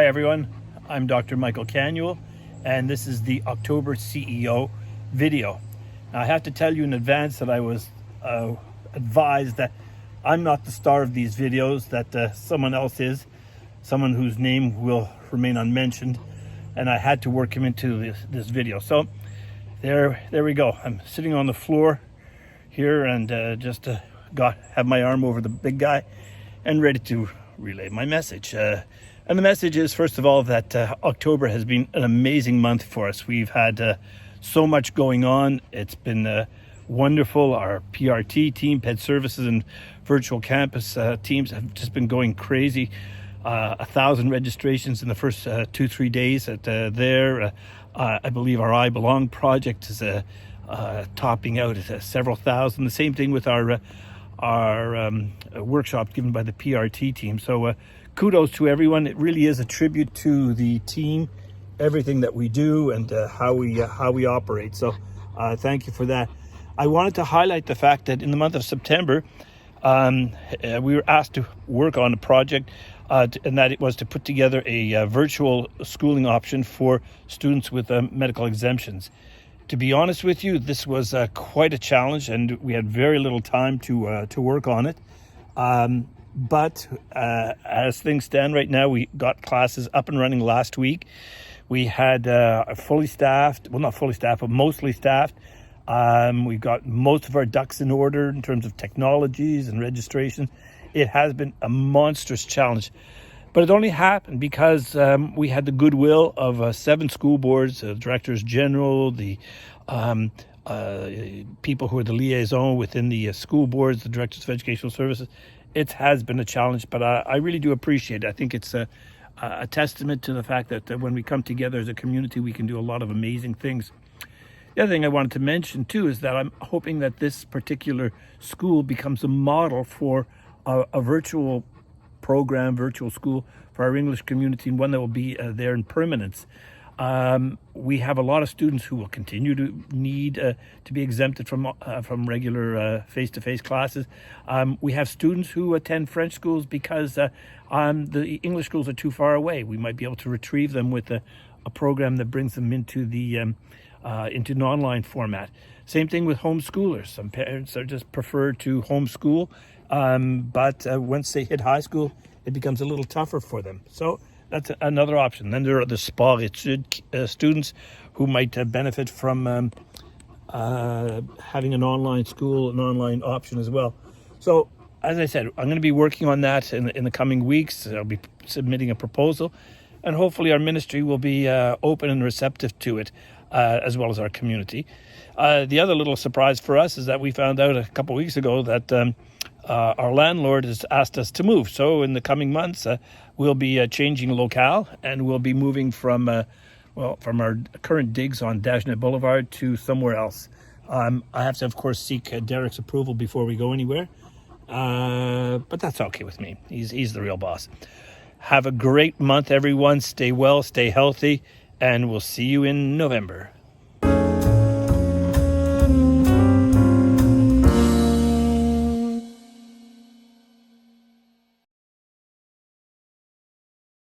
everyone, I'm Dr. Michael Canuel, and this is the October CEO video. Now, I have to tell you in advance that I was advised that I'm not the star of these videos, that someone else is, someone whose name will remain unmentioned, and I had to work him into this video. So there we go. I'm sitting on the floor here and have my arm over the big guy and ready to relay my message. And the message is, first of all, that October has been an amazing month for us. We've had so much going on. It's been wonderful. Our PRT team, Ped Services and Virtual Campus teams have just been going crazy. 1,000 registrations in the first 2-3 days there. I believe our I Belong project is topping out at several thousand. The same thing with our workshop given by the PRT team. So kudos to everyone. It really is a tribute to the team, everything that we do and how we operate. So thank you for that. I wanted to highlight the fact that in the month of September, we were asked to work on a project, and that it was to put together a virtual schooling option for students with medical exemptions. To be honest with you, this was quite a challenge, and we had very little time to work on it. But as things stand right now, we got classes up and running last week. We had fully staffed, well, not fully staffed, but mostly staffed. We've got most of our ducks in order in terms of technologies and registration. It has been a monstrous challenge. But it only happened because we had the goodwill of 7 school boards, directors general, the people who are the liaison within the school boards, the directors of educational services. It has been a challenge, but I really do appreciate it. I think it's a testament to the fact that when we come together as a community, we can do a lot of amazing things. The other thing I wanted to mention too is that I'm hoping that this particular school becomes a model for a virtual program, virtual school for our English community, and one that will be there in permanence. We have a lot of students who will continue to need to be exempted from regular face-to-face classes. We have students who attend French schools because the English schools are too far away. We might be able to retrieve them with a program that brings them into into an online format. Same thing with homeschoolers. Some parents are just prefer to homeschool, but once they hit high school, it becomes a little tougher for them. So that's another option. Then there are the sport students who might benefit from having an online school, an online option as well. So, as I said, I'm going to be working on that in the coming weeks. I'll be submitting a proposal, and hopefully our ministry will be open and receptive to it, as well as our community. The other little surprise for us is that we found out a couple of weeks ago that our landlord has asked us to move. So in the coming months, we'll be changing locale, and we'll be moving from our current digs on Dagenais boulevard to somewhere else. I have to, of course, seek Derek's approval before we go anywhere, but that's okay with me. He's the real boss. Have a great month, everyone. Stay well, stay healthy, and we'll see you in November.